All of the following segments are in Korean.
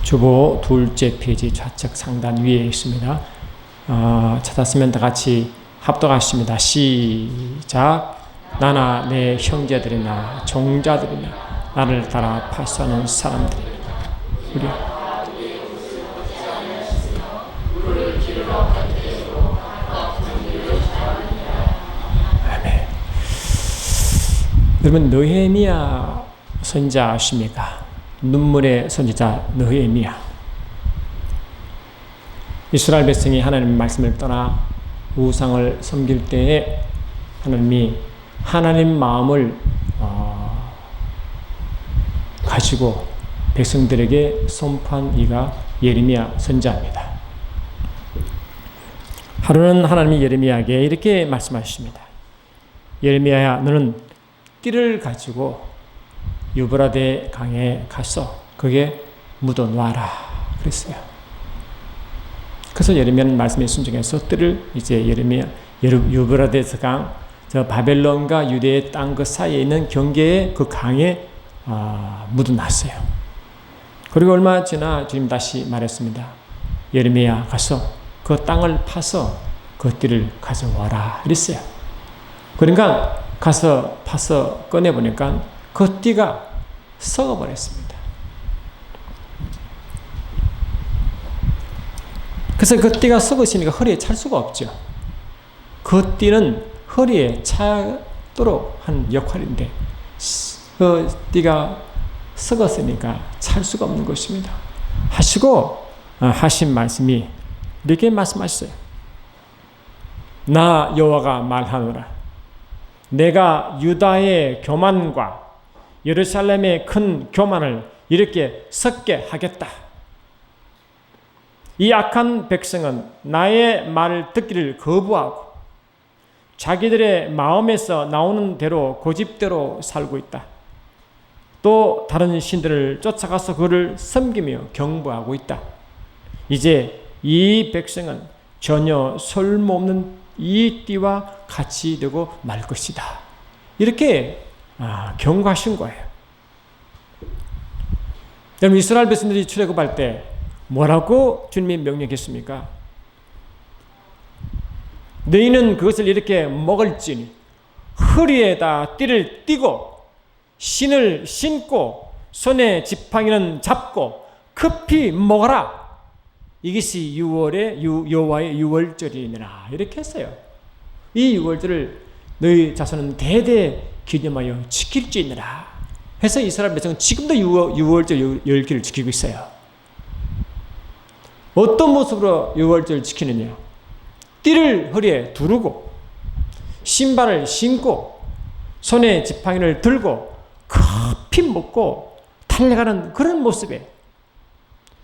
주보 둘째 페이지 좌측 상단 위에 있습니다. 찾았으면 다 같이 합독하십니다. 시작. 나나 내 형제들이나 종자들이나 나를 따라 파수하는 사람들이나 우리 아멘. 여러분 느헤미야 선지자 아십니까? 눈물의 선지자 느헤미야. 이스라엘 백성이 하나님의 말씀을 떠나 우상을 섬길 때에 하나님이 하나님 마음을 가지고 백성들에게 선포한 이가 예레미야 선지자입니다. 하루는 하나님이 예레미야에게 이렇게 말씀하십니다. 예레미야야, 너는 띠를 가지고 유브라데 강에 가서 거기에 묻어 놔라 그랬어요. 그래서 예레미야는 말씀에 순종해서 띠를 이제 유브라데스 강, 저 바벨론과 유대의 땅 그 사이에 있는 경계에 그 강에 묻어 놨어요. 그리고 얼마 지나 주님 다시 말했습니다. 예레미야 가서 그 땅을 파서 그 띠를 가져와라 그랬어요. 그러니까 가서 파서 꺼내보니까 그 띠가 썩어버렸습니다. 그래서 그 띠가 썩으시니까 허리에 찰 수가 없죠. 그 띠는 허리에 차도록 한 역할인데 그 띠가 썩었으니까 찰 수가 없는 것입니다. 하시고 하신 말씀이 이렇게 말씀하셨어요. 나 여호와가 말하노라. 내가 유다의 교만과 예루살렘의 큰 교만을 이렇게 섞게 하겠다. 이 악한 백성은 나의 말을 듣기를 거부하고 자기들의 마음에서 나오는 대로 고집대로 살고 있다. 또 다른 신들을 쫓아가서 그를 섬기며 경배하고 있다. 이제 이 백성은 전혀 쓸모없는 이 띠와 같이 되고 말 것이다. 이렇게 경고하신 거예요. 여러분 이스라엘 백성들이 출애굽할 때 뭐라고 주님이 명령했습니까? 너희는 그것을 이렇게 먹을지니 허리에다 띠를 띠고 신을 신고 손에 지팡이는 잡고 급히 먹어라. 이것이 여호와의 유월절이니라 이렇게 했어요. 이 유월절을 너희 자손은 대대 기념하여 지킬지니라 해서 이스라엘 백성은 지금도 유월절 열기를 지키고 있어요. 어떤 모습으로 유월절을 지키느냐? 띠를 허리에 두르고 신발을 신고 손에 지팡이를 들고 급히 먹고 달려가는 그런 모습이에요.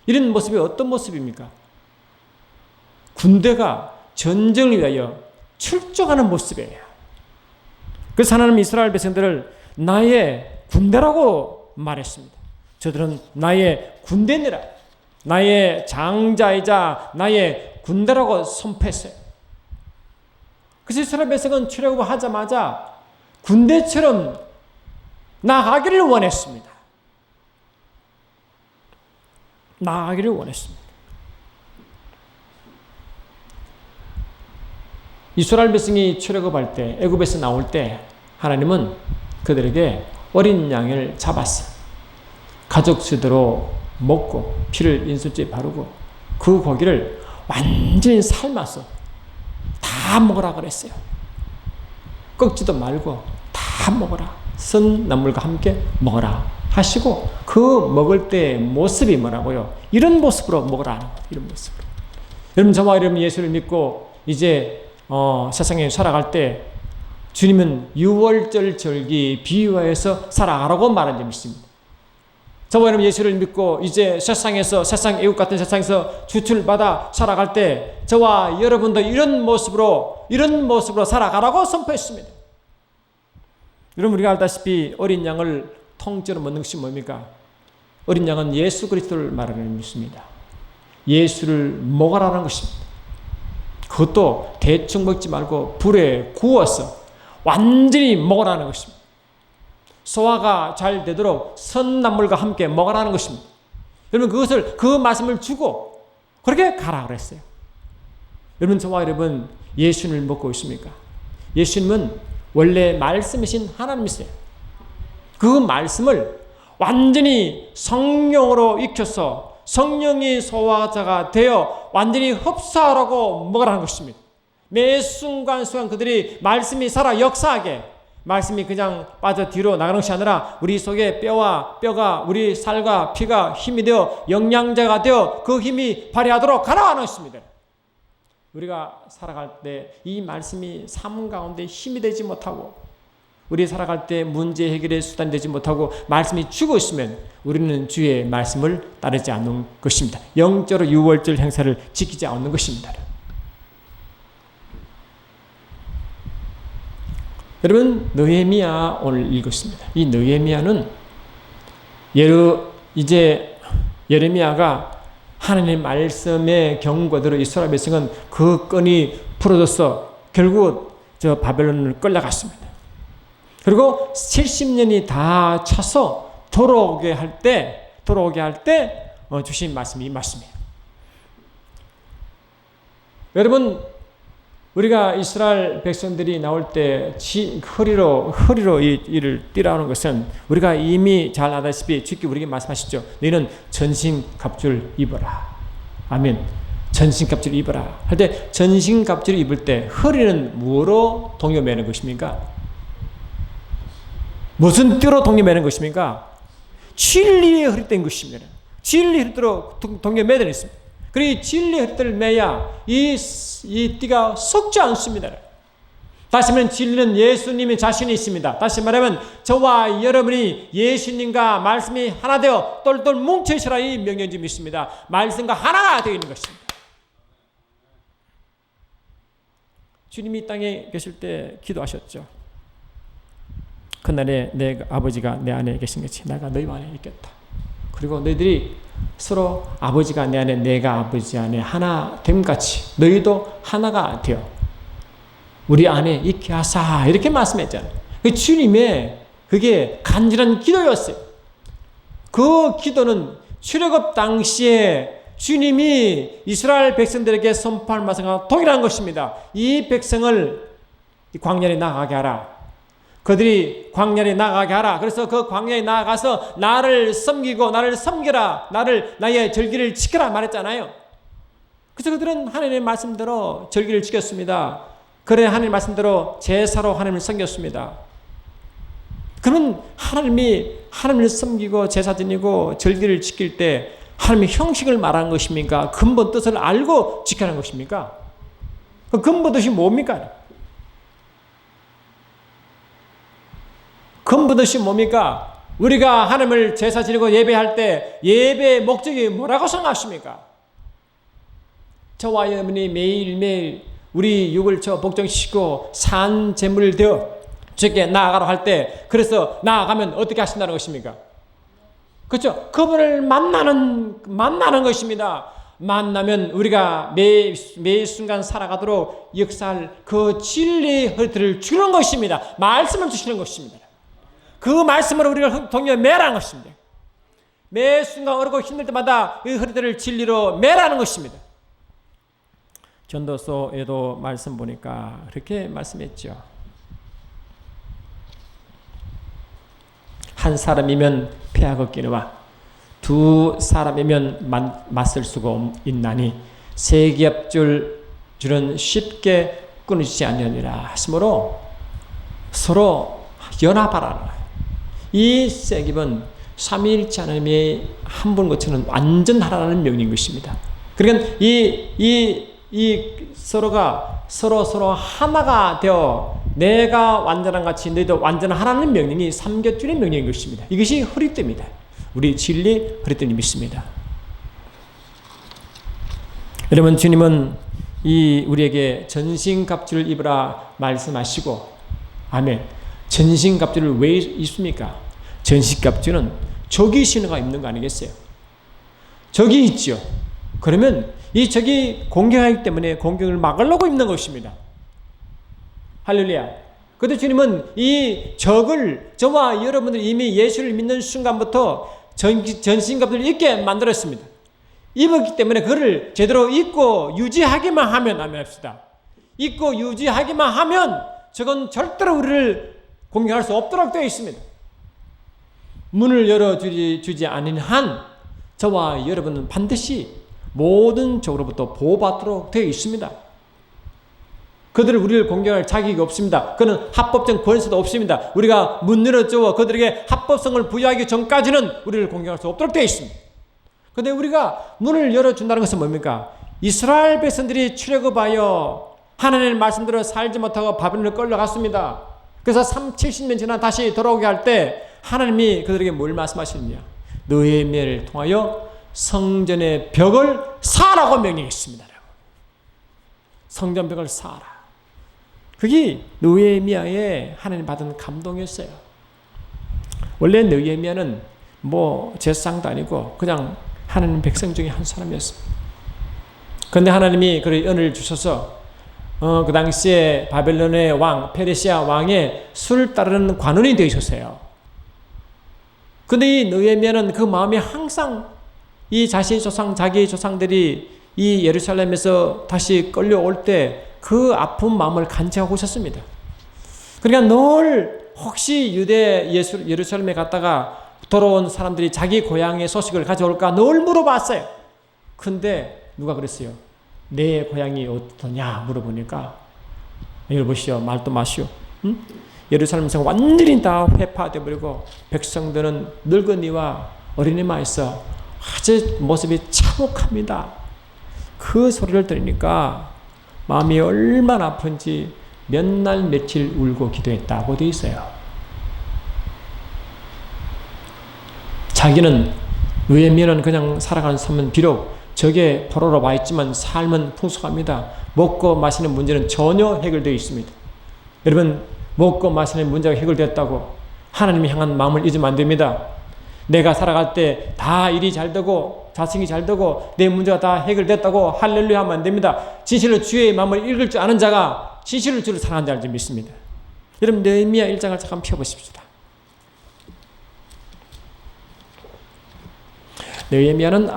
이런 모습이 어떤 모습입니까? 군대가 전쟁을 위하여 출정하는 모습이에요. 그래서 하나님 이스라엘 백성들을 나의 군대라고 말했습니다. 저들은 나의 군대니라. 나의 장자이자 나의 군대라고 선포했어요. 그래서 이스라엘 백성은 출애굽을 하자마자 군대처럼 나아가기를 원했습니다. 나아가기를 원했습니다. 이스라엘 백성이 출애굽할 때, 애굽에서 나올 때 하나님은 그들에게 어린 양을 잡았어. 가족 수대로 먹고 피를 인술주에 바르고 그 고기를 완전히 삶아서 다 먹으라 그랬어요. 꺾지도 말고 다 먹어라. 선 나물과 함께 먹어라 하시고 그 먹을 때의 모습이 뭐라고요? 이런 모습으로 먹으라 하는 거예요. 이런 모습으로. 여러분 저와 여러분 예수를 믿고 이제 세상에 살아갈 때 주님은 유월절 절기 비유화해서 살아가라고 말한 점이 있습니다. 저와 여러분 예수를 믿고 이제 세상에서 세상 애국 같은 세상에서 주출받아 살아갈 때 저와 여러분도 이런 모습으로 살아가라고 선포했습니다. 여러분 우리가 알다시피 어린 양을 통째로 먹는 것이 뭡니까? 어린 양은 예수 그리스도를 말하는 의미입니다. 예수를 먹으라는 것입니다. 그것도 대충 먹지 말고 불에 구워서 완전히 먹으라는 것입니다. 소화가 잘 되도록 선나물과 함께 먹으라는 것입니다. 여러분 그 말씀을 주고 그렇게 가라 그랬어요. 여러분 저와 여러분 예수님을 믿고 있습니까? 예수님은 원래 말씀이신 하나님이세요. 그 말씀을 완전히 성령으로 익혀서 성령이 소화자가 되어 완전히 흡수하라고 먹으라는 것입니다. 매 순간순간 그들이 말씀이 살아 역사하게, 말씀이 그냥 빠져 뒤로 나가는 것이 아니라 우리 속에 뼈가 우리 살과 피가 힘이 되어 영양제가 되어 그 힘이 발휘하도록 가라하는 것입니다. 우리가 살아갈 때 이 말씀이 삶 가운데 힘이 되지 못하고 우리 살아갈 때 문제 해결의 수단이 되지 못하고 말씀이 죽어 있으면 우리는 주의 말씀을 따르지 않는 것입니다. 영적으로 유월절 행사를 지키지 않는 것입니다. 여러분 느헤미야 오늘 읽었습니다. 이 느헤미야는 이제 예레미야가 하나님의 말씀의 경고대로 이스라엘 백성은 그 끈이 풀어져서 결국 저 바벨론을 끌려갔습니다. 그리고 70년이 다 차서 돌아오게 할 때 주신 말씀이 이 말씀이에요. 여러분 우리가 이스라엘 백성들이 나올 때 허리로 이를 띠라는 것은 우리가 이미 잘 알다시피 주께 우리에게 말씀하시죠. 너희는 전신갑주를 입어라. 아멘. 전신갑주를 입어라. 할 때 전신갑주를 입을 때 허리는 뭐로 동요매는 것입니까? 무슨 띠로 동요매는 것입니까? 진리의 허리띠인 것입니다. 진리의 허리띠로 동요매는 있습니다. 그리고 진리의 허리띠를 매야 이 띠가 썩지 않습니다. 다시 말하면 진리는 예수님이 자신이 있습니다. 다시 말하면 저와 여러분이 예수님과 말씀이 하나 되어 똘똘 뭉쳐있으라 이 명령이 있습니다. 말씀과 하나가 되어 있는 것입니다. 주님이 이 땅에 계실 때 기도하셨죠. 그날에 내 아버지가 내 안에 계신 것이 내가 너희 안에 있겠다. 그리고 너희들이 서로 아버지가 내 안에 내가 아버지 안에 하나 됨같이 너희도 하나가 되어 우리 안에 있게 하사 이렇게 말씀했잖아요. 그 주님의 그게 간절한 기도였어요. 그 기도는 출애굽 당시에 주님이 이스라엘 백성들에게 선포할 말씀과 동일한 것입니다. 이 백성을 광야에 나가게 하라. 그들이 광야에 나가게 하라. 그래서 그 광야에 나가서 나를 섬기고 나를 섬겨라. 나의 절기를 지켜라 말했잖아요. 그래서 그들은 하나님의 말씀대로 절기를 지켰습니다. 그래 하나님의 말씀대로 제사로 하나님을 섬겼습니다. 그러면 하나님을 섬기고 제사 지니고 절기를 지킬 때 하나님의 형식을 말하는 것입니까? 근본 뜻을 알고 지켜라는 것입니까? 그 근본 뜻이 뭡니까? 근본 뜻이 뭡니까? 우리가 하나님을 제사 지내고 예배할 때 예배의 목적이 뭐라고 생각하십니까? 저와 여러분이 매일매일 우리 육을 복종시키고 산 제물을 되어 주께 나아가라 할 때 그래서 나아가면 어떻게 하신다는 것입니까? 그렇죠? 그분을 만나는 것입니다. 만나면 우리가 매 순간 살아가도록 역사할 그 진리의 허리띠를 주는 것입니다. 말씀을 주시는 것입니다. 그 말씀으로 우리가 동요 매라는 것입니다. 매 순간 어렵고 힘들 때마다 이 허리띠를 진리로 매라는 것입니다. 전도서에도 말씀 보니까 그렇게 말씀했죠. 한 사람이면 패하고 끼르와 두 사람이면 맞설 수가 있나니 세 겹줄은 쉽게 끊어지지 아니하니라 하심으로 서로 연합하라. 이 세깁은 삼위일체 하나님의 한 분 것처럼 완전하라는 명령인 것입니다. 그러니까 이 서로가 서로 하나가 되어 내가 완전한 같이 너희도 완전하라는 명령이 삼겹줄의 명령인 것입니다. 이것이 허리띠입니다. 우리 진리 허리띠를 믿습니다. 여러분 주님은 우리에게 전신갑주를 입으라 말씀하시고 아멘. 전신갑주를 왜 입습니까? 전신갑주는 적이 신호가 입는 거 아니겠어요? 적이 있죠. 그러면 이 적이 공격하기 때문에 공격을 막으려고 입는 것입니다. 할렐루야. 그런데 주님은 이 적을 저와 여러분들이 이미 예수를 믿는 순간부터 전신갑주를 입게 만들었습니다. 입었기 때문에 그를 제대로 입고 유지하기만 하면 합시다. 입고 유지하기만 하면 저건 절대로 우리를 공격할 수 없도록 되어 있습니다. 문을 열어주지 않은 한 저와 여러분은 반드시 모든 적으로부터 보호받도록 되어 있습니다. 그들은 우리를 공격할 자격이 없습니다. 그는 합법적 권세도 없습니다. 우리가 문 열어줘 그들에게 합법성을 부여하기 전까지는 우리를 공격할 수 없도록 되어 있습니다. 그런데 우리가 문을 열어준다는 것은 뭡니까? 이스라엘 백성들이 출애굽하여 하나님의 말씀대로 살지 못하고 바벨론으로 끌려갔습니다. 그래서 70년 지나 다시 돌아오게 할 때 하나님이 그들에게 뭘 말씀하시느냐? 느헤미야를 통하여 성전의 벽을 쌓으라고 명령했습니다. 성전 벽을 쌓아라. 그게 느헤미야의 하나님 받은 감동이었어요. 원래 느헤미야는 뭐 제사장도 아니고 그냥 하나님 백성 중에 한 사람이었습니다. 그런데 하나님이 그를 은혜를 주셔서 그 당시에 바벨론의 왕, 페르시아 왕의 수를 따르는 관원이 되셨어요. 그런데 이 느헤미야는 그 마음이 항상 이 자신의 조상, 자기의 조상들이 이 예루살렘에서 다시 끌려올 때 그 아픈 마음을 간직하고 있었습니다. 그러니까 늘 혹시 예루살렘에 갔다가 돌아온 사람들이 자기 고향의 소식을 가져올까 늘 물어봤어요. 근데 누가 그랬어요? 내 고향이 어떠냐 물어보니까 여기 보시오. 말도 마시오. 응? 예루살렘에서 완전히 다 회파되어 버리고 백성들은 늙은이와 어린이만 있어 아주 모습이 참혹합니다. 그 소리를 들으니까 마음이 얼마나 아픈지 몇 날 며칠 울고 기도했다고 되어 있어요. 자기는 느헤미야는 그냥 살아가는 삶은 비록 적의 포로로 와 있지만 삶은 풍성합니다. 먹고 마시는 문제는 전혀 해결되어 있습니다. 여러분 먹고 마시는 문제가 해결됐다고 하나님이 향한 마음을 잊으면 안 됩니다. 내가 살아갈 때 다 일이 잘 되고 자식이 잘 되고 내 문제가 다 해결됐다고 할렐루야 하면 안 됩니다. 진실로 주의 마음을 읽을 줄 아는 자가 진실로 주를 사랑하는 자를 좀 믿습니다. 여러분 느헤미야 1장을 잠깐 펴보십시다. 느헤미야는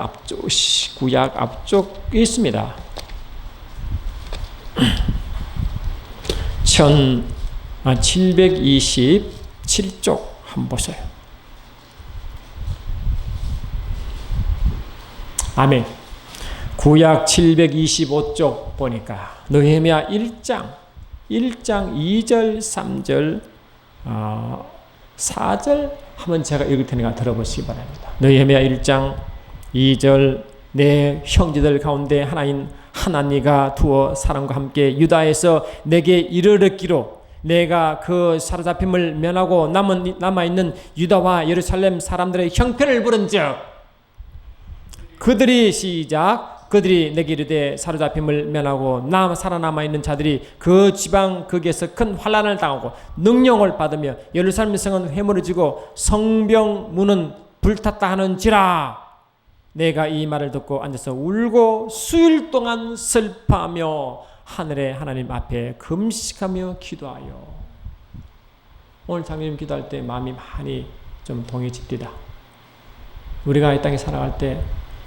구약 앞쪽에 있습니다. 727쪽 한번 보세요. 아멘. 구약 725쪽 보니까 느헤미야 1장 2절 3절 4절 한번 제가 읽을 테니까 들어보시기 바랍니다. 느헤미야 1장 2절 내 형제들 가운데 하나인 하나니가 두어 사람과 함께 유다에서 내게 이르렀기로 내가 그 사로잡힘을 면하고 남아있는 유다와 예루살렘 사람들의 형편을 부른즉 그들이 내게 이르되 사로잡힘을 면하고 살아남아있는 자들이 그 지방 거기에서 큰 환난을 당하고 능력을 받으며 예루살렘 성은 회무러지고 성병 문은 불탔다 하는지라. 내가 이 말을 듣고 앉아서 울고 수일 동안 슬퍼하며 하늘의 하나님 앞에 금식하며 기도하여. 오늘 장로님 기도할 때 마음이 많이 좀 동해집니다. 우리가 이 땅에 살아갈 때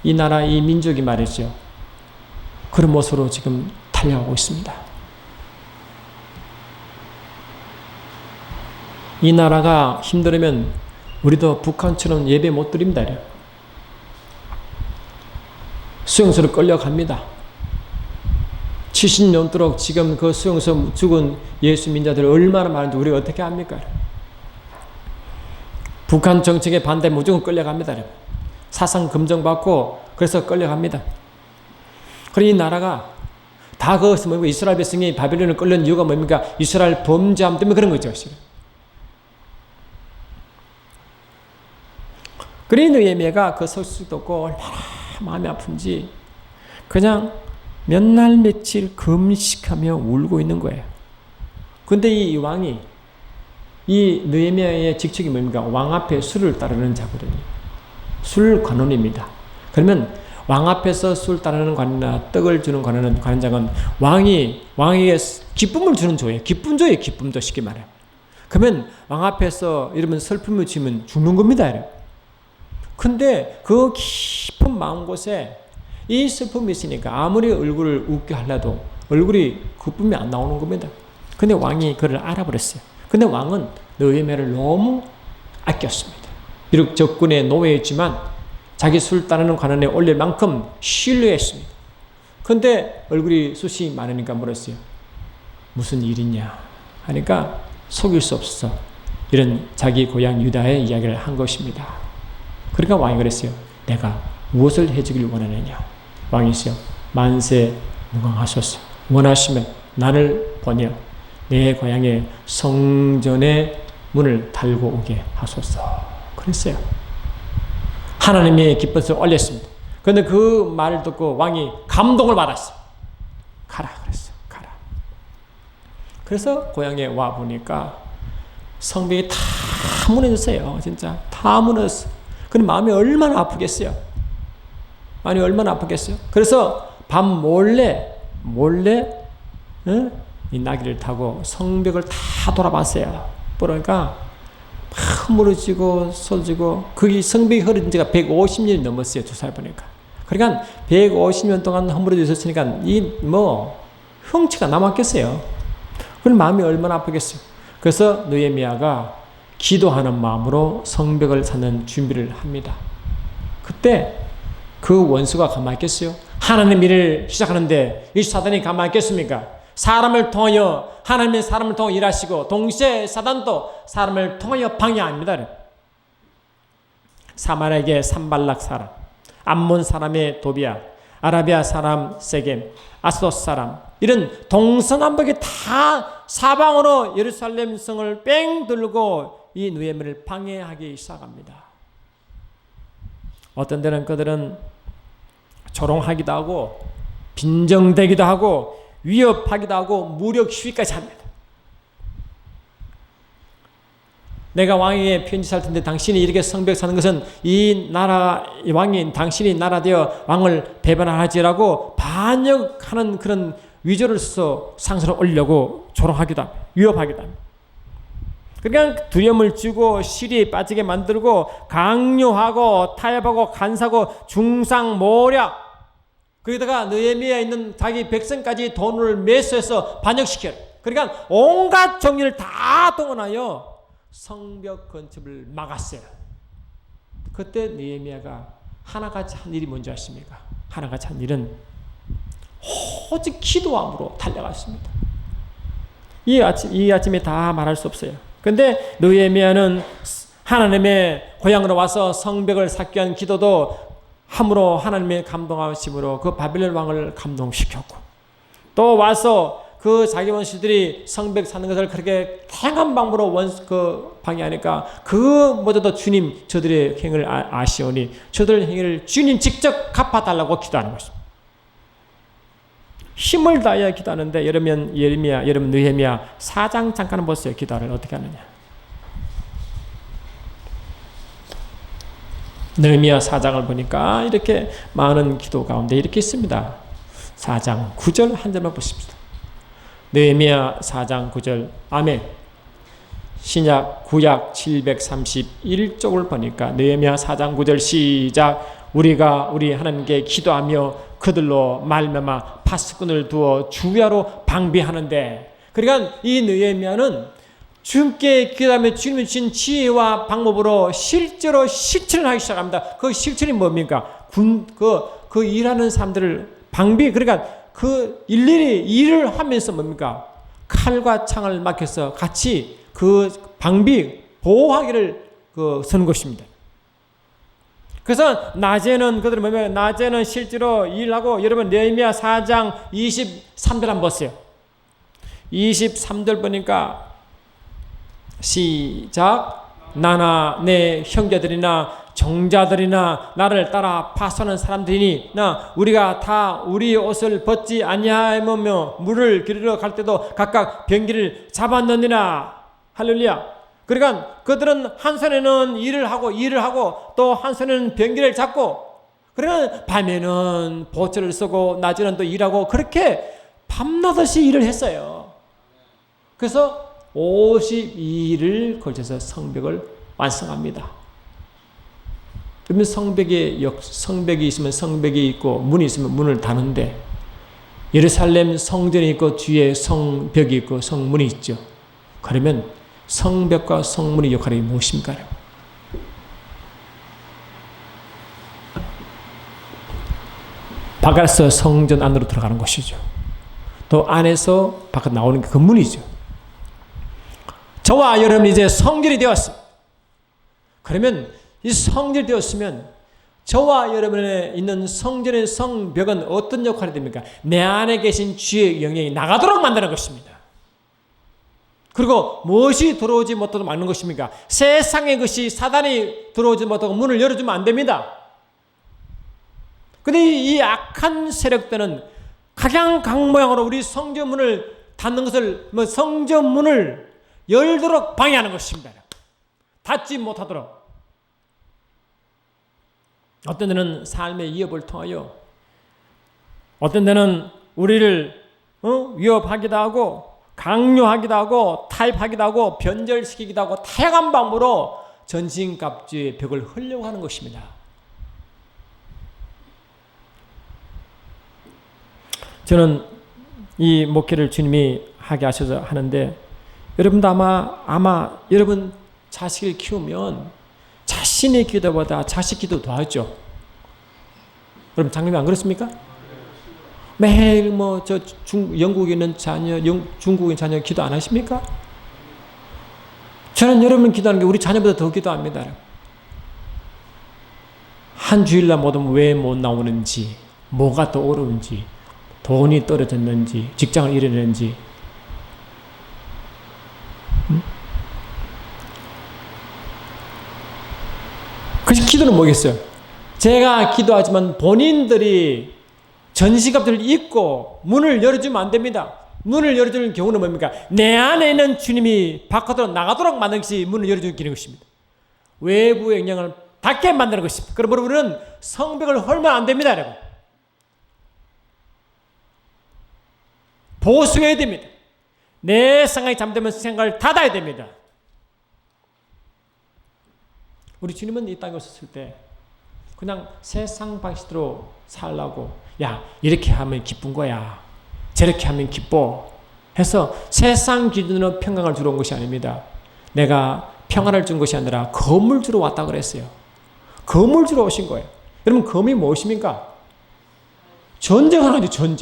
이 나라 이 민족이 말이죠. 그런 모습으로 지금 달려가고 있습니다. 이 나라가 힘들으면 우리도 북한처럼 예배 못 드립니다. 수용소로 끌려갑니다. 70년 넘도록 지금 그 수용소 죽은 예수 민자들 얼마나 많은지 우리가 어떻게 합니까? 북한 정책에 반대 무조건 끌려갑니다. 사상 검증받고 그래서 끌려갑니다. 그러니 이 나라가 다 그것은 뭐고 이스라엘 백성이 바벨론을 끌려온 이유가 뭡니까? 이스라엘 범죄함 때문에 그런 거죠. 그러니 느헤미야가 그 소식 듣고 얼마나 마음이 아픈지 그냥 몇 날 며칠 금식하며 울고 있는 거예요. 근데 이 왕이 이 느헤미야의 직책이 뭡니까? 왕 앞에 술을 따르는 자거든요. 술 관원입니다. 그러면 왕 앞에서 술 따르는 관이나 떡을 주는 관원장은 왕에게 기쁨을 주는 조예요. 기쁨조예요. 기쁨조 쉽게 말해요. 그러면 왕 앞에서 이러면 슬픔을 지면 죽는 겁니다. 근데 그 깊은 마음곳에 이 슬픔이 있으니까 아무리 얼굴을 웃게 하려도 얼굴이 기쁨이 안 나오는 겁니다. 근데 왕이 그를 알아버렸어요. 근데 왕은 느헤미야를 너무 아꼈습니다. 비록 적군의 노예였지만 자기 술단하는 관원에 올릴 만큼 신뢰했습니다. 근데 얼굴이 숱이 많으니까 물었어요. 무슨 일이냐 하니까 속일 수 없어서 이런 자기 고향 유다의 이야기를 한 것입니다. 그러니까 왕이 그랬어요. 내가 무엇을 해주길 원하느냐. 왕이시여 만세 무강하소서. 원하시면 나를 보내어 내 고향의 성전의 문을 달고 오게 하소서. 그랬어요. 하나님의 기쁨을 올렸습니다. 그런데 그 말을 듣고 왕이 감동을 받았어요. 가라 그랬어요. 가라. 그래서 고향에 와 보니까 성벽이 다 무너졌어요. 진짜 다 무너졌어요. 근데 마음이 얼마나 아프겠어요. 아니 얼마나 아프겠어요. 그래서 밤 몰래 이 나귀를 타고 성벽을 다 돌아봤어요. 그러니까 막 무너지고 쏟아지고 거기 성벽이 흐른 지가 150년이 넘었어요. 조사해 보니까. 그러니까 150년 동안 허물어져 있었으니까 이 형체가 남았겠어요. 그럼 마음이 얼마나 아프겠어요. 그래서 느헤미야가 기도하는 마음으로 성벽을 사는 준비를 합니다. 그때 그 원수가 가만히 있겠어요? 하나님 일을 시작하는데 이 사단이 가만히 있겠습니까? 사람을 통하여 하나님의 사람을 통하여 일하시고 동시에 사단도 사람을 통하여 방해합니다. 사마리아의 산발락 사람, 암몬 사람의 도비야, 아라비아 사람 세겜, 아스돗 사람 이런 동서남북이 다 사방으로 예루살렘 성을 뺑 돌고 이 느헤미야를 방해하기 시작합니다. 어떤 데는 그들은 조롱하기도 하고 빈정대기도 하고 위협하기도 하고 무력 시위까지 합니다. 내가 왕에게 편지 살 텐데 당신이 이렇게 성벽 사는 것은 이 나라 왕인 당신이 나라 되어 왕을 배반하지라고 반역하는 그런 위조를 써서 상선을 올리려고 조롱하기도 합니다. 위협하기도 합니다. 그러니까 두려움을 주고 시리에 빠지게 만들고 강요하고 타협하고 간사하고 중상모략 거기다가 느헤미야에 있는 자기 백성까지 돈을 매수해서 반역시켜요. 그러니까 온갖 정의를 다 동원하여 성벽 건축을 막았어요. 그때 느헤미야가 하나같이 한 일이 뭔지 아십니까? 하나같이 한 일은 오직 기도함으로 달려갔습니다. 이 아침에 다 말할 수 없어요. 근데 느헤미야는 하나님의 고향으로 와서 성벽을 쌓기 위한 기도도 함으로 하나님의 감동하심으로 그 바벨론 왕을 감동시켰고 또 와서 그 자기 원수들이 성벽 사는 것을 그렇게 다양한 방법으로 방해하니까 그 모두도 주님 저들의 행을 아시오니 저들의 행위를 주님 직접 갚아달라고 기도하는 것입니다. 힘을 다해야 기도하는데 여러분 느헤미야 4장 잠깐 보세요. 기도를 어떻게 하느냐. 느헤미야 4장을 보니까 이렇게 많은 기도 가운데 이렇게 있습니다. 4장 9절 한 절만 보십시다. 느헤미야 4장 9절 아멘. 신약 구약 731쪽을 보니까 느헤미야 4장 9절 시작. 우리가 우리 하나님께 기도하며 그들로 말미암아 파수꾼을 두어 주야로 방비하는데 그러니까 이 느헤미야는 주님께 기도하며 주님이 주신 지혜와 방법으로 실제로 실천을 하기 시작합니다. 그 실천이 뭡니까? 그 일하는 사람들을 방비 그러니까 그 일일이 일을 하면서 뭡니까? 칼과 창을 막혀서 같이 그 방비 보호하기를 서는 것입니다. 그래서 낮에는 그들은 뭐냐면 낮에는 실제로 일하고 여러분 느헤미야 4장 23절 한번 보세요. 23절 보니까 시작. 나나 내 형제들이나 정자들이나 나를 따라 파수하는 사람들이니 나 우리가 다 우리 옷을 벗지 아니하며 물을 기르러 갈 때도 각각 병기를 잡았느니라. 할렐루야. 그러니까 그들은 한 손에는 일을 하고 또 한 손에는 병기를 잡고 그러니까 밤에는 보초를 쓰고 낮에는 또 일하고 그렇게 밤낮없이 일을 했어요. 그래서 52일을 걸쳐서 성벽을 완성합니다. 그러면 성벽이 있으면 성벽이 있고 문이 있으면 문을 다는데 예루살렘 성전이 있고 뒤에 성벽이 있고 성문이 있죠. 그러면 성벽과 성문의 역할이 무엇입니까? 바깥에서 성전 안으로 들어가는 것이죠. 또 안에서 바깥 나오는 게 그 문이죠. 저와 여러분이 이제 성전이 되었습니다. 그러면 이 성전이 되었으면 저와 여러분에 있는 성전의 성벽은 어떤 역할이 됩니까? 내 안에 계신 주의 영향이 나가도록 만드는 것입니다. 그리고 무엇이 들어오지 못하도록 막는 것입니까? 세상의 것이 사단이 들어오지 못하고 문을 열어주면 안 됩니다. 근데 이 악한 세력들은 각양각모양으로 우리 성전문을 닫는 것을, 성전문을 열도록 방해하는 것입니다. 닫지 못하도록. 어떤 데는 삶의 위협을 통하여, 어떤 데는 우리를 위협하기도 하고, 강요하기도 하고, 타협하기도 하고, 변절시키기도 하고, 다양한 방법으로 전신갑주의 벽을 헐려고 하는 것입니다. 저는 이 목회를 주님이 하게 하셔서 하는데, 여러분도 아마 여러분 자식을 키우면 자신의 기도보다 자식 기도 더 하죠. 여러분 장님이 안 그렇습니까? 매일 영국에 있는 자녀, 중국에 있는 자녀 기도 안 하십니까? 저는 여러분 기도하는 게 우리 자녀보다 더 기도합니다. 한 주일날 못 오면 왜 못 나오는지, 뭐가 더 어려운지, 돈이 떨어졌는지, 직장을 잃었는지. 그래서 기도는 뭐겠어요? 제가 기도하지만 본인들이 전시갑들을 잊고 문을 열어주면 안 됩니다. 문을 열어주는 경우는 뭡니까? 내 안에 있는 주님이 바깥으로 나가도록 만드는 것이 문을 열어주는 것입니다. 외부의 영향을 닫게 만드는 것입니다. 그러므로 우리는 성벽을 헐면 안 됩니다. 여러분. 보수해야 됩니다. 내 생각이 잠들면 생각을 닫아야 됩니다. 우리 주님은 이 땅에 오셨을 때 그냥 세상 방식으로 살라고, 야 이렇게 하면 기쁜 거야, 저렇게 하면 기뻐 해서 세상 기준으로 평강을 주러 온 것이 아닙니다. 내가 평안을 준 것이 아니라 검을 주러 왔다 그랬어요. 검을 주러 오신 거예요. 여러분 검이 무엇입니까? 전쟁하는 거죠.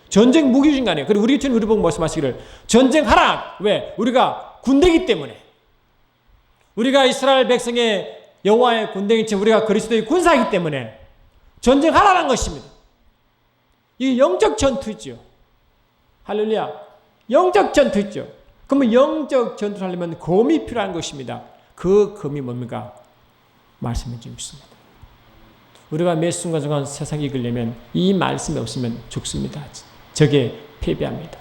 전쟁 무기 주신 거 아니에요. 그리고 우리 주님 우리 보고 말씀하시기를 전쟁하라. 왜? 우리가 군대이기 때문에. 우리가 이스라엘 백성의 여호와의 군대이지 우리가 그리스도의 군사이기 때문에 전쟁하라는 것입니다. 이 영적 전투죠. 할렐루야. 영적 전투죠. 그러면 영적 전투를 하려면 검이 필요한 것입니다. 그 검이 뭡니까? 말씀해 주십니다. 우리가 매 순간순간 세상에 이기려면 이 말씀이 없으면 죽습니다. 적에 패배합니다.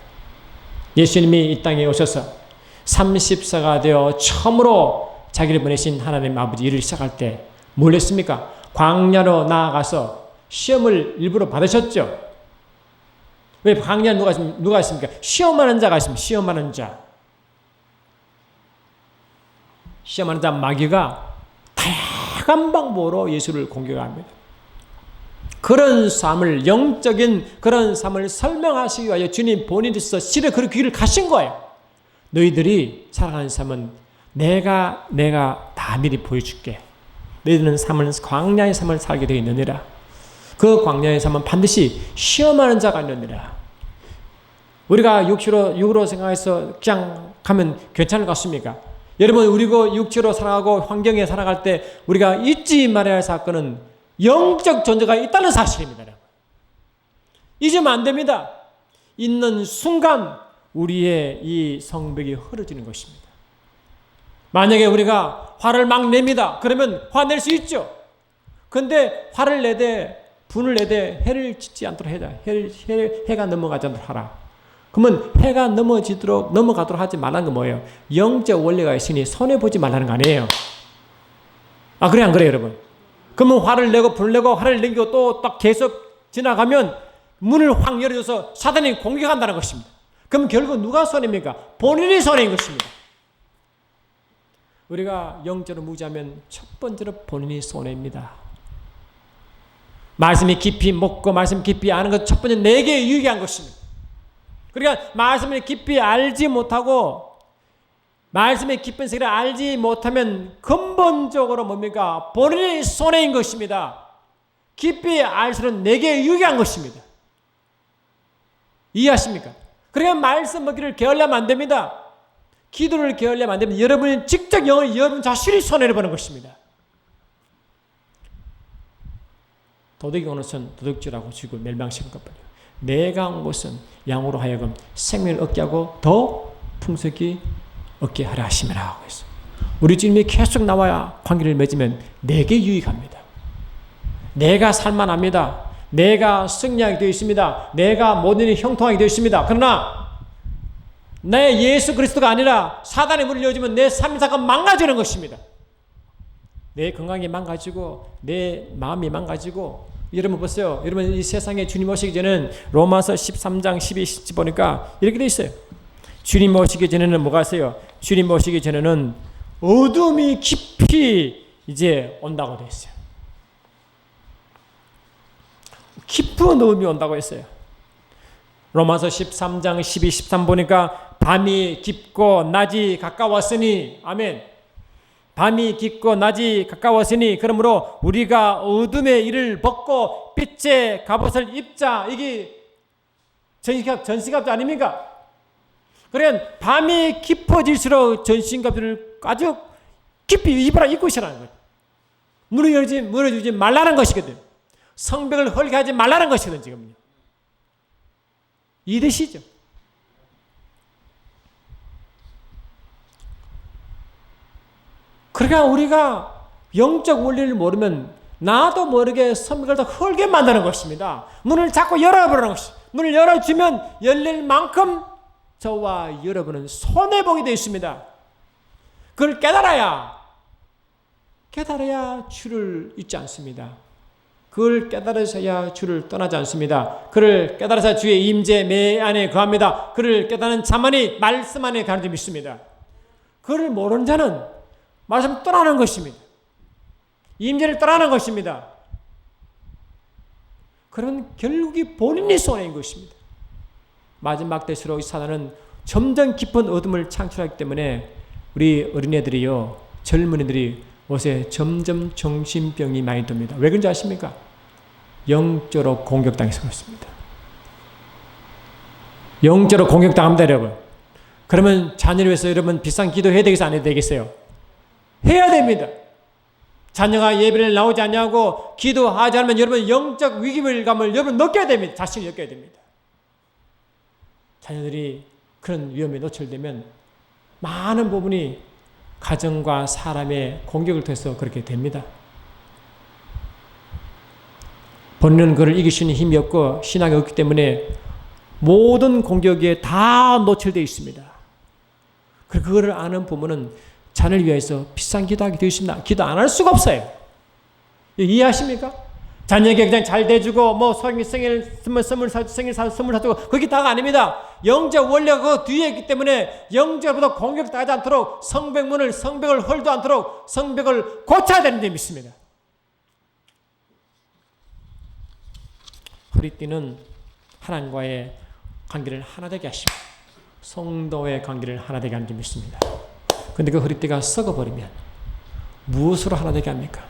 예수님이 이 땅에 오셔서 30세가 되어 처음으로 자기를 보내신 하나님 아버지 일을 시작할 때 뭘 했습니까? 광야로 나아가서 시험을 일부러 받으셨죠. 왜 광야에 누가 있습니까? 시험하는 자가 있습니다. 시험하는 자. 시험하는 자 마귀가 다양한 방법으로 예수를 공격합니다. 그런 삶을, 영적인 그런 삶을 설명하시기 위하여 주님 본인께서 실에 그 길을 가신 거예요. 너희들이 살아가는 삶은 내가 다 미리 보여줄게. 너희들은 광야의 삶을 살게 되어 있느니라. 그 광야의 삶은 반드시 시험하는 자가 있느니라. 우리가 육으로 생각해서 그냥 가면 괜찮을 것 같습니까? 여러분, 우리가 육체로 살아가고 환경에 살아갈 때 우리가 잊지 말아야 할 사건은 영적 존재가 있다는 사실입니다. 잊으면 안 됩니다. 있는 순간 우리의 이 성벽이 흐려지는 것입니다. 만약에 우리가 화를 막 냅니다. 그러면 화낼 수 있죠. 근데 화를 내되 분을 내되 해를 짓지 않도록 해라. 해가 넘어가지 않도록 하라. 그러면 해가 넘어가도록 하지 말라는 건 뭐예요? 영적 원리가 있으니 손해보지 말라는 거 아니에요. 아, 그래 안 그래요, 여러분? 그러면 화를 내고 분을 내고 화를 내고 또 딱 계속 지나가면 문을 확 열어줘서 사단이 공격한다는 것입니다. 그럼 결국 누가 손해입니까? 본인이 손해인 것입니다. 우리가 영적으로 무지하면 첫 번째로 본인이 손해입니다. 말씀이 깊이 먹고 말씀 깊이 아는 것 첫 번째 내게 유익한 것입니다. 그러니까 말씀을 깊이 알지 못하고 말씀의 깊은 세계를 알지 못하면 근본적으로 뭡니까? 본인의 손해인 것입니다. 깊이 알수록 내게 유익한 것입니다. 이해하십니까? 그러니까 말씀 먹기를 게을리하면 안 됩니다. 기도를 게을리하면 안 됩니다. 여러분이 직접 여러분 자신이 손해를 보는 것입니다. 도둑이 오는 손 도둑질하고 죽고 멸망시킬 것뿐이요. 내가 온 것은 양으로 하여금 생명을 얻게 하고 더 풍성히 얻게 하라 하심이라 하고 있어요. 우리 주님이 계속 나와야 관계를 맺으면 내게 유익합니다. 내가 살만합니다. 내가 승리하게 되어 있습니다. 내가 모든 일이 형통하게 되어 있습니다. 그러나 내 예수 그리스도가 아니라 사단의 문을 열어주면 내 삶사가 망가지는 것입니다. 내 건강이 망가지고 내 마음이 망가지고. 여러분 보세요. 여러분 이 세상에 주님 오시기 전에는 로마서 13장 12절 보니까 이렇게 돼 있어요. 주님 오시기 전에는 뭐가 있어요? 주님 오시기 전에는 어둠이 깊이 이제 온다고 돼 있어요. 깊은 어둠이 온다고 했어요. 로마서 13장 12, 13 보니까 밤이 깊고 낮이 가까웠으니 아멘. 밤이 깊고 낮이 가까웠으니 그러므로 우리가 어둠의 일을 벗고 빛의 갑옷을 입자. 이게 전시갑주 아닙니까? 그러면 밤이 깊어질수록 전신갑주를 아주 깊이 입으라 입고 있으라는 거예요. 무너지지 말라는 것이거든. 성벽을 헐게 하지 말라는 것이거든 지금요. 이 뜻이죠. 그러니까 우리가 영적 원리를 모르면 나도 모르게 성벽을 더 헐게 만드는 것입니다. 문을 자꾸 열어버리는 것입니다. 문을 열어주면 열릴 만큼 저와 여러분은 손해보게 되어 있습니다. 그걸 깨달아야 주를 잊지 않습니다. 그걸 깨달으셔야 주를 떠나지 않습니다. 그를 깨달아서 주의 임재 매 안에 거합니다. 그를 깨닫는 자만이 말씀 안에 가는 줄 믿습니다. 그를 모르는 자는 말씀 떠나는 것입니다. 임재를 떠나는 것입니다. 그러면 결국이 본인이 손해인 것입니다. 마지막 때수록 사단은 점점 깊은 어둠을 창출하기 때문에 우리 어린애들이요, 젊은이들이 요새 점점 정신병이 많이 듭니다. 왜 그런지 아십니까? 영적으로 공격당해서 그렇습니다. 영적으로 공격당합니다, 여러분. 그러면 자녀를 위해서 여러분 비싼 기도해야 되겠어요? 안 해야 되겠어요? 해야 됩니다. 자녀가 예배를 나오지 않냐고 기도하지 않으면 여러분 영적 위기감을 여러분 느껴야 됩니다. 자신이 느껴야 됩니다. 자녀들이 그런 위험에 노출되면 많은 부분이 가정과 사람의 공격을 통해서 그렇게 됩니다. 본인은 그를 이길 수 있는 힘이 없고 신앙이 없기 때문에 모든 공격에 다 노출되어 있습니다. 그거를 아는 부모는 자녀를 위해서 비싼 기도하게 되어 있습니다. 기도 안 할 수가 없어요. 이해하십니까? 자녀에게 그냥 잘 대주고 뭐 선물 사주고 그게 다가 아닙니다. 영적 원리가 그 뒤에 있기 때문에 영적으로부터 공격당하지 않도록 성벽을 헐도 않도록 성벽을 고쳐야 되는 데 믿습니다. 허리띠는 하나님과의 관계를 하나 되게 하시고 성도의 관계를 하나 되게 하는 줄 믿습니다. 그런데 그 허리띠가 썩어버리면 무엇으로 하나 되게 합니까?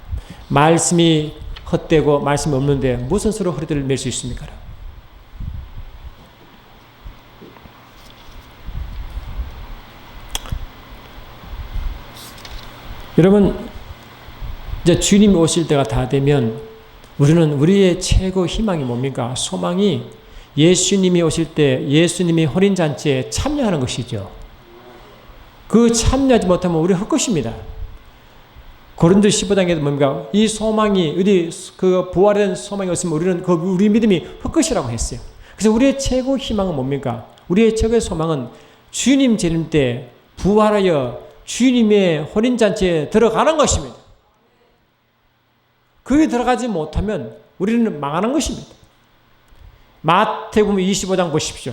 말씀이 헛되고 말씀이 없는데 무슨 수로 허리띠를 맬 수 있습니까? 여러분 이제 주님이 오실 때가 다 되면 우리는 우리의 최고 희망이 뭡니까? 소망이 예수님이 오실 때 예수님이 혼인잔치에 참여하는 것이죠. 그 참여하지 못하면 우리 헛것입니다. 고린도 15장에도 뭡니까? 이 소망이 우리 그 부활된 소망이 없으면 우리는 그 우리 믿음이 헛것이라고 했어요. 그래서 우리의 최고 희망은 뭡니까? 우리의 최고의 소망은 주님 재림 때 부활하여 주님의 혼인잔치에 들어가는 것입니다. 거기에 들어가지 못하면 우리는 망하는 것입니다. 마태복음 25장 보십시오.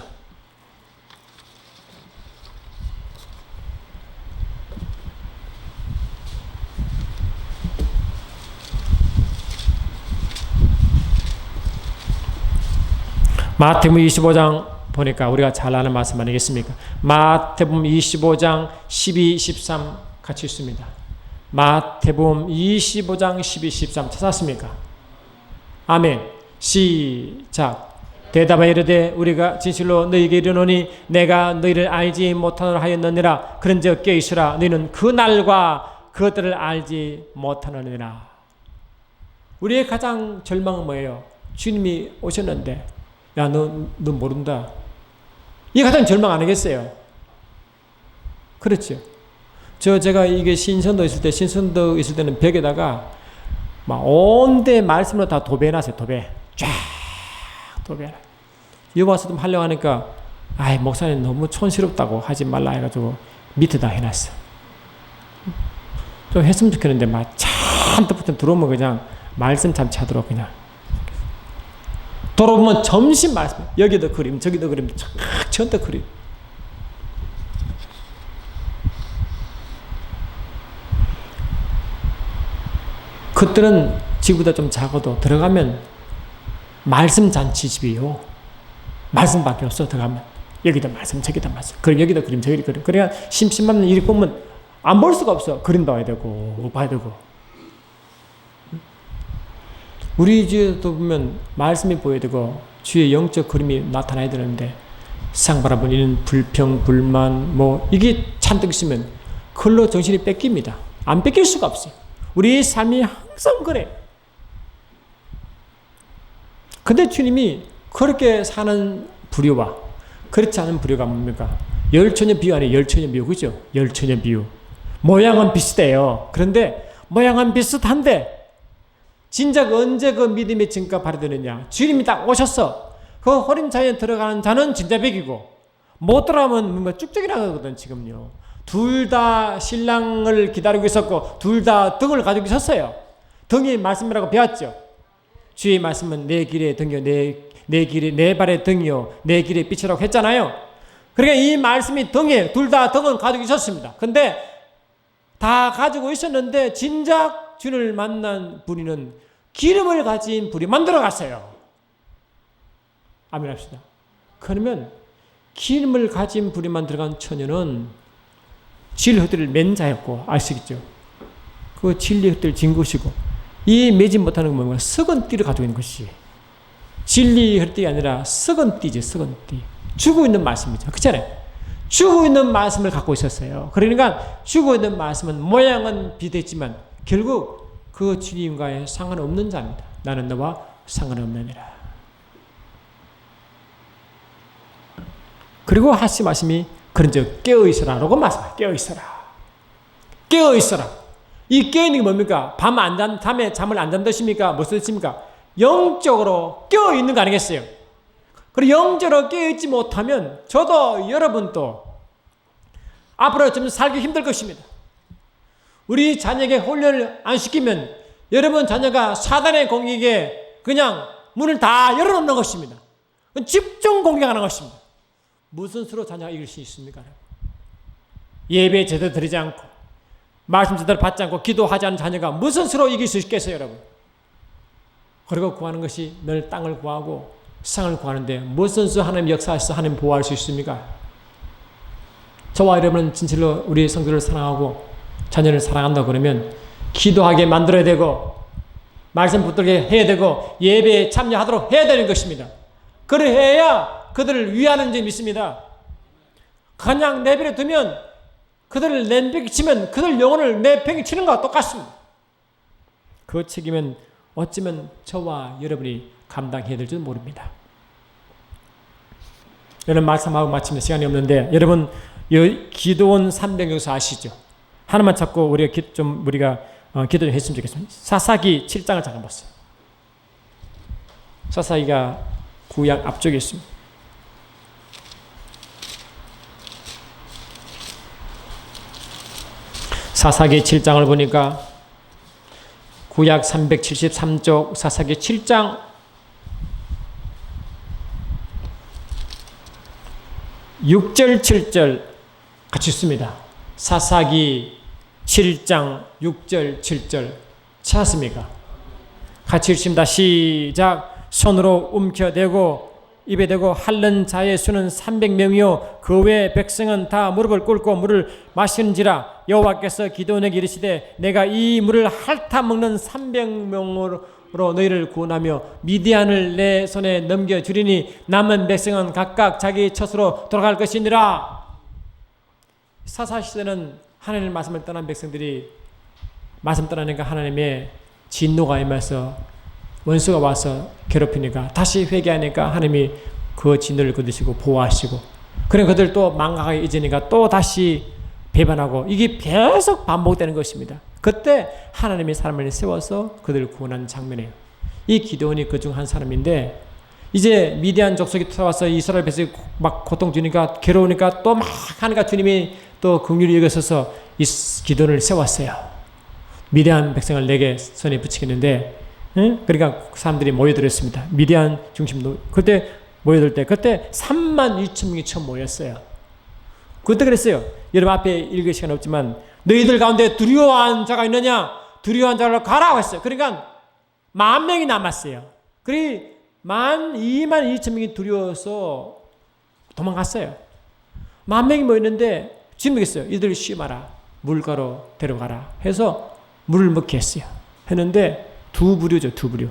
마태복음 25장 보니까 우리가 잘 아는 말씀 아니겠습니까? 마태복음 25장 12, 13 같이 있습니다. 마태복음 25장 12, 13 찾았습니까? 아멘. 시작. 대답하여 이르되 우리가 진실로 너희에게 이르노니 내가 너희를 알지 못하노라 하였느니라. 그런즉 깨어있으라. 너희는 그 날과 그것들을 알지 못하느니라. 우리의 가장 절망은 뭐예요? 주님이 오셨는데 야, 너 모른다. 이게 가장 절망 아니겠어요? 그렇죠. 제가 이게 신선도 있을 때는 벽에다가 막 온데 말씀으로 다 도배해놨어요. 도배. 쫙 도배. 여기 와서 좀 하려고 하니까 아이 목사님 너무 촌스럽다고 하지 말라 해가지고 밑에다 해놨어. 좀 했으면 좋겠는데 막 잔뜩부터 들어오면 그냥 말씀 잠시 하도록 그냥 돌아보면 점심 말씀 여기도 그림 저기도 그림 쫙 전부 그림. 그들은 지구보다 좀 작아도 들어가면 말씀 잔치집이요. 말씀밖에 없어. 들어가면 여기다 말씀 저기다 말씀 그럼 여기다 그림 저기다 그림. 그래야 심심하면 이리 보면 안 볼 수가 없어. 그림 봐야 되고 봐야 되고. 우리 주에도 보면 말씀이 보여야 되고 주의 영적 그림이 나타나야 되는데 세상 바라보는 불평 불만 뭐 이게 잔뜩 있으면 그걸로 정신이 뺏깁니다. 안 뺏길 수가 없어요. 우리의 삶이 항상 그래. 근데 주님이 그렇게 사는 부류와 그렇지 않은 부류가 뭡니까? 열처녀 비유 아니에요. 열처녀 비유 그죠? 열처녀 비유. 모양은 비슷해요. 그런데 모양은 비슷한데 진작 언제 그 믿음의 증가 발휘되느냐? 주님이 딱 오셨어. 그 호림 자리에 들어가는 자는 진짜 백이고 못 들어가면 뭔가 쭉쭉이 나가거든 지금요. 둘 다 신랑을 기다리고 있었고 둘 다 등을 가지고 있었어요. 등이 말씀이라고 배웠죠. 주의 말씀은 내 길의 등이요 내 길의 내 발의 등이요 내 길의 빛이라고 했잖아요. 그러니까 이 말씀이 등에 둘 다 등을 가지고 있었습니다. 근데 다 가지고 있었는데 진작 주를 만난 부리는 기름을 가진 부리만 들어갔어요. 아멘 합시다. 그러면 기름을 가진 부리만 들어간 처녀는 진리 흙들을 맨 자였고 아시겠죠? 그 진리 흙들 진 것이고 이 매진 못하는 건 뭔가 썩은 띠를 가지고 있는 것이 진리 흙들이 아니라 썩은 띠지 썩은 띠. 죽어 있는 말씀이죠. 그렇잖아요. 죽어 있는 말씀을 갖고 있었어요. 그러니까 죽어 있는 말씀은 모양은 비슷했지만 결국 그 주님과의 상관없는 자입니다. 나는 너와 상관없느니라. 그리고 하시 말씀이 그런즉 깨어있어라 라고 말씀해요. 깨어있어라. 깨어있어라. 이 깨어있는 게 뭡니까? 밤에 잠을 안 잔다십니까? 무슨 뜻입니까? 영적으로 깨어있는 거 아니겠어요? 그리고 영적으로 깨어있지 못하면 저도 여러분도 앞으로 좀 살기 힘들 것입니다. 우리 자녀에게 훈련을 안 시키면 여러분 자녀가 사단의 공격에 그냥 문을 다 열어놓는 것입니다. 집중 공격하는 것입니다. 무슨 수로 자녀가 이길 수 있습니까? 예배 제대로 드리지 않고 말씀 제대로 받지 않고 기도하지 않은 자녀가 무슨 수로 이길 수 있겠어요, 여러분? 그리고 구하는 것이 늘 땅을 구하고 세상을 구하는데 무슨 수 하나님 역사에서 하나님 보호할 수 있습니까? 저와 여러분은 진실로 우리 성도를 사랑하고 자녀를 사랑한다 그러면 기도하게 만들어야 되고 말씀 붙들게 해야 되고 예배에 참여하도록 해야 되는 것입니다. 그래야 그들을 위하는 줄 믿습니다. 그냥 내버려 두면 그들을 내팽개치면 그들 영혼을 내팽개치는 것과 똑같습니다. 그 책임은 어쩌면 저와 여러분이 감당해야 될 줄 모릅니다. 여러분 말씀하고 마치면 시간이 없는데 여러분 기도원 300요소 아시죠? 하나만 찾고 우리가 기도 좀 했으면 좋겠습니다. 사사기 7장을 잠깐 봤어요. 사사기가 구약 앞쪽에 있습니다. 사사기 7장을 보니까 구약 373쪽 사사기 7장 6절 7절 같이 있습니다. 사사기 7장 6절 7절 찾았습니까? 같이 읽습니다. 시작. 손으로 움켜대고 입에 대고 핥는 자의 수는 300명이요 그 외 백성은 다 무릎을 꿇고 물을 마시는지라. 여호와께서 기드온에게 이르시되 내가 이 물을 핥아 먹는 300명으로 너희를 구원하며 미디안을 내 손에 넘겨주리니 남은 백성은 각각 자기 처소로 돌아갈 것이니라. 사사시대는 하나님의 말씀을 떠난 백성들이 말씀 떠나니까 하나님의 진노가 임해서 원수가 와서 괴롭히니까 다시 회개하니까 하나님이 그 진노를 거두시고 보호하시고, 그래 그들 또 망각하게 잊으니까 또 다시 배반하고, 이게 계속 반복되는 것입니다. 그때 하나님이 사람을 세워서 그들을 구원한 장면이에요. 이 기드온이 그 중 한 사람인데, 이제 미디안 족속이 들어와서 이스라엘 백성이 막 고통 주니까 괴로우니까 또 막 하니까 주님이 또 긍휼히 여기셔서 이 기드온을 세웠어요. 미디안 백성을 내게 손에 붙이겠는데, 그러니까 사람들이 모여들었습니다. 미디안 중심도 그때 모여들 때 그때 32,000명이 처음 모였어요. 그때 그랬어요. 여러분 앞에 읽을 시간 없지만 너희들 가운데 두려워한 자가 있느냐? 두려워한 자로 가라고 했어요. 그러니까 10,000명이 남았어요. 그리 22,000명이 두려워서 도망갔어요. 10,000명이 모였는데 주님이 했어요. 이들 쉬마라. 물가로 데려가라 해서 물을 먹게 했어요. 했는데 두 부류죠. 두 부류.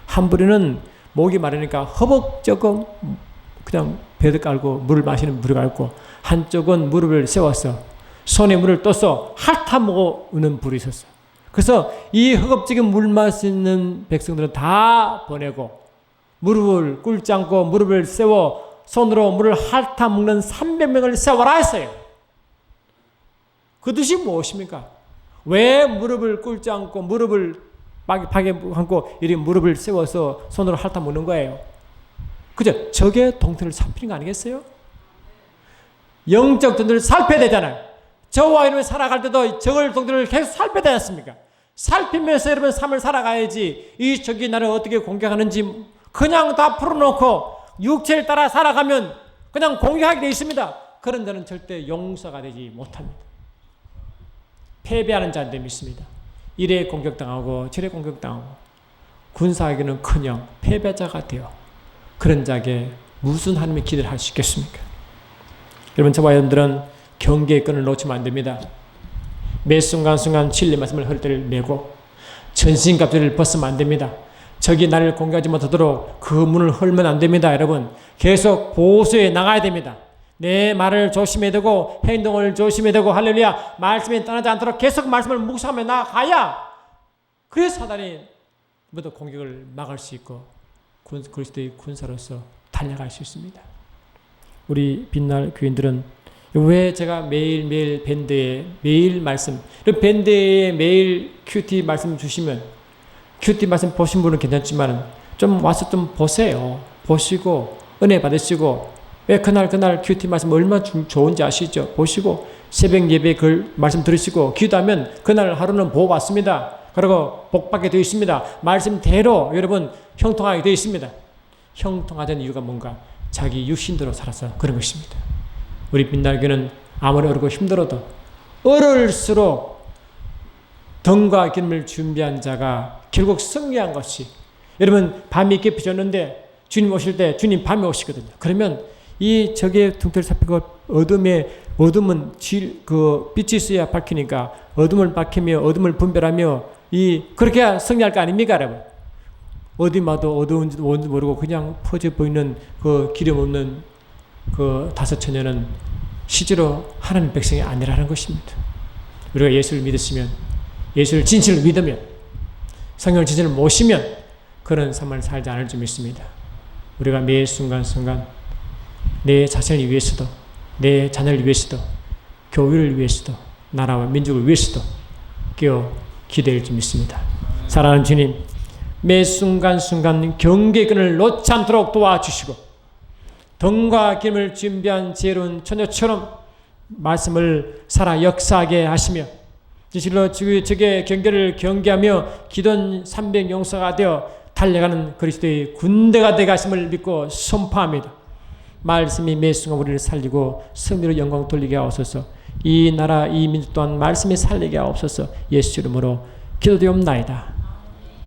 한 부류는 목이 마르니까 허벅저금 그냥 배드 깔고 물을 마시는 부류가 있고, 한쪽은 무릎을 세워서 손에 물을 떠서 핥아 먹는 부류 있었어요. 그래서 이 허겁지겁 물 마시는 백성들은 다 보내고 무릎을 꿇지 않고 무릎을 세워 손으로 물을 핥아 먹는 300명을 세워라 했어요. 그 뜻이 무엇입니까? 왜 무릎을 꿇지 않고 무릎을 박에 안고 이렇게 무릎을 세워서 손으로 핥아 먹는 거예요? 그죠? 적의 동태를 살피는 거 아니겠어요? 영적 동태를 살펴야 되잖아요. 저와 여러분이 살아갈 때도 적의 동태를 계속 살펴야 되지 않습니까? 살피면서 여러분 삶을 살아가야지, 이 적이 나를 어떻게 공격하는지 그냥 다 풀어놓고 육체를 따라 살아가면 그냥 공격하게 되어 있습니다. 그런 자는 절대 용서가 되지 못합니다. 패배하는 자인데 믿습니다. 이래 공격당하고 저래 공격당하고 군사에게는 커녕 패배자가 되어 그런 자에게 무슨 하나님의 기대를 할 수 있겠습니까? 여러분, 저와 여러분들은 경계의 끈을 놓치면 안 됩니다. 매 순간순간 진리 말씀을 헐대를 메고 전신갑주를 벗으면 안 됩니다. 적이 나를 공격하지 못하도록 그 문을 헐면 안 됩니다. 여러분, 계속 보수해 나가야 됩니다. 내 말을 조심해야 되고 행동을 조심해야 되고, 할렐루야, 말씀이 떠나지 않도록 계속 말씀을 묵상하며 나가야 그래서 사단이 모두 공격을 막을 수 있고 그리스도의 군사로서 달려갈 수 있습니다. 우리 빛날 교인들은 왜 제가 매일매일 밴드에 매일 말씀, 밴드에 매일 큐티 말씀 주시면, 큐티 말씀 보신 분은 괜찮지만 좀 와서 좀 보세요. 보시고 은혜 받으시고, 왜 그날 큐티 말씀 얼마나 좋은지 아시죠? 보시고 새벽 예배 그 말씀 들으시고 기도하면 그날 하루는 복 받습니다. 그리고 복받게 되어 있습니다. 말씀대로 여러분 형통하게 되어 있습니다. 형통하던 이유가 뭔가? 자기 육신대로 살아서 그런 것입니다. 우리 빛날교는 아무리 어렵고 힘들어도 어려울수록 덤과 기름을 준비한 자가 결국 승리한 것이, 여러분 밤이 깊어졌는데 주님 오실 때 주님 밤에 오시거든요. 그러면 이 적의 등태를 살피고 어둠은 빛이 있어야 밝히니까 어둠을 밝히며 어둠을 분별하며 그렇게 승리할 거 아닙니까, 여러분? 어디 마도 어두운지도 뭔지 모르고 그냥 퍼져 보이는 그 기름 없는 그 다섯 처녀는 실제로 하나님 백성이 아니라는 것입니다. 우리가 예수를 믿으시면, 예수를 진실로 믿으면, 성령을 진실로 모시면 그런 삶을 살지 않을 줄 믿습니다. 우리가 매 순간순간 내 자신을 위해서도, 내 자녀를 위해서도, 교회를 위해서도, 나라와 민족을 위해서도 기도할 줄 믿습니다. 사랑하는 주님, 매 순간순간 경계의 끈을 놓지 않도록 도와주시고 덤과 기름을 준비한 지혜로운 처녀처럼 말씀을 살아 역사하게 하시며, 진실로 적의 경계를 경계하며 기도한 300 용사가 되어 달려가는 그리스도의 군대가 되게 하심을 믿고 선포합니다. 말씀이 매 순간 우리를 살리고 승리로 영광 돌리게 하옵소서. 이 나라 이 민족 또한 말씀이 살리게 하옵소서. 예수 이름으로 기도되옵나이다.